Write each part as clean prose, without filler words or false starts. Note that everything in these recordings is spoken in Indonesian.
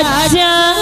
aja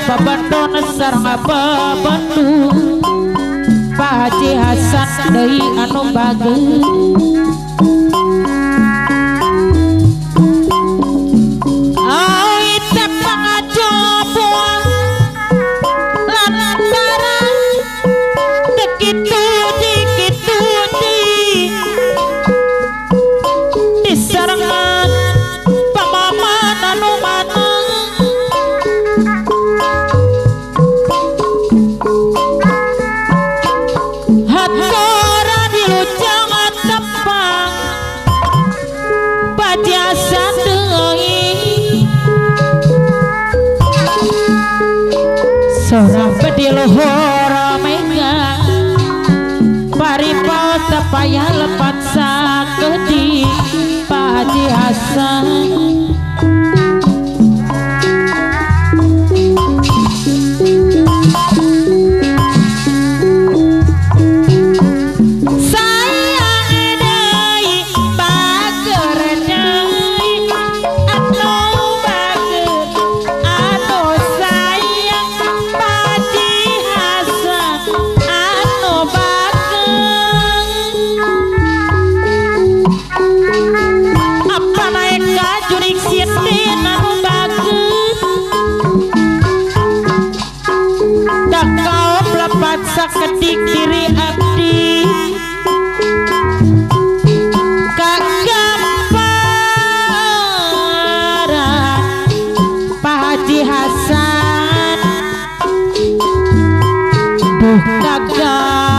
babandon sareng babandu Pak Haji Hasan deui anu bageus ai teh pangacoba lantaran teu kitu di sarengan pamaman anu mana seorang pediluhur mega paripau tapaya lepat sakedi Pak Haji Hasan sakedik diri abdi kagamparan Pak Haji Hasan duh kagamparan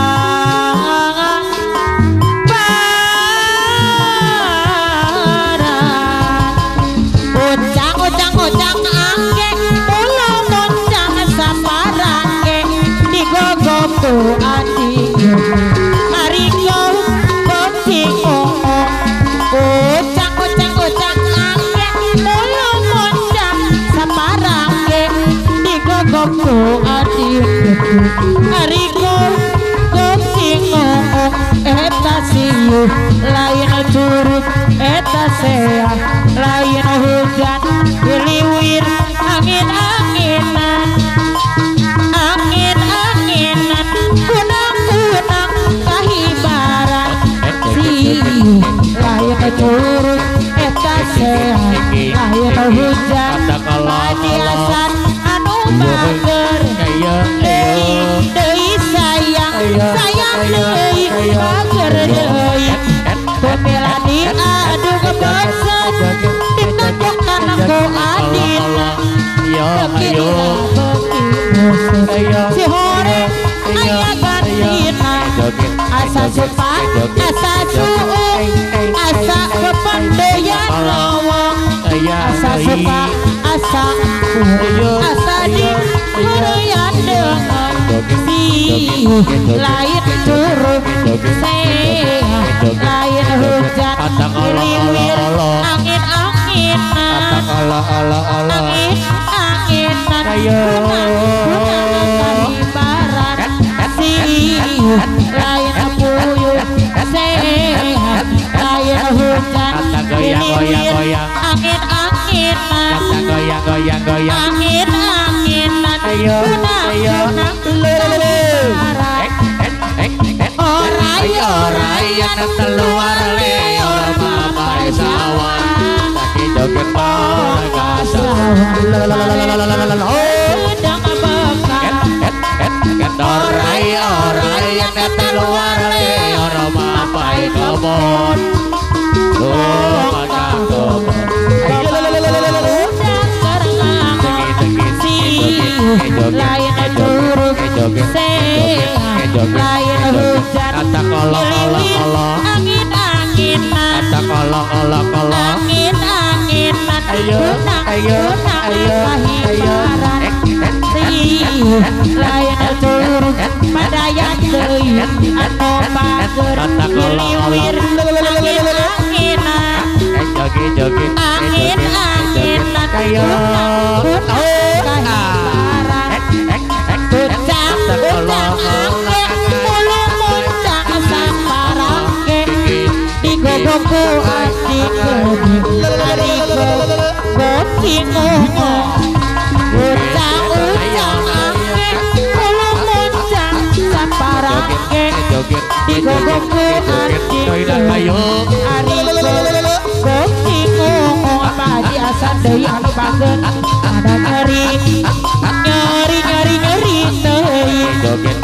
ucang angge ulang moncang saparangge digogoku adik hari kau bocing ucang angge ulang moncang saparangge digogoku adik hari kau bocing eta siuh lain curug eta sea lain hujan geliwir angin-anginan kunang-kunang kahibaran siuh lain curug eta sea lain hujan padiasan anu bager deui sayang deui bager deui pemela diadu kebosan ditunjuk anakku adil si hore aya gantina asa supa asa suung asa kepandeyan lawang asa supa asa asa di hurian dengan siuh lain curug sea lain hujan geliwir angin-anginan angin-anginan kunang-kunang kalibaran goyang angin goyang angin ayo orai yang keluar leo babai sawah lagi joget orai yang keluar leo babai kebon lain turun lain hujan kata kolong angin kata kolong angin ayo lain turun padayan deui anu pager liwir angin ayo Boku adik kopi ngomong ucang angin kulo muncang saparangke di boku adik kopi ngomong apa di asal deui anu panggeun ada nyeri deui joget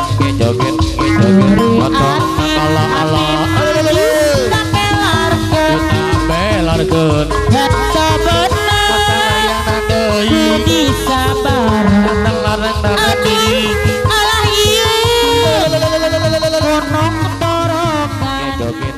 belarkeun di sabar adik alah ieu gonong torongan joget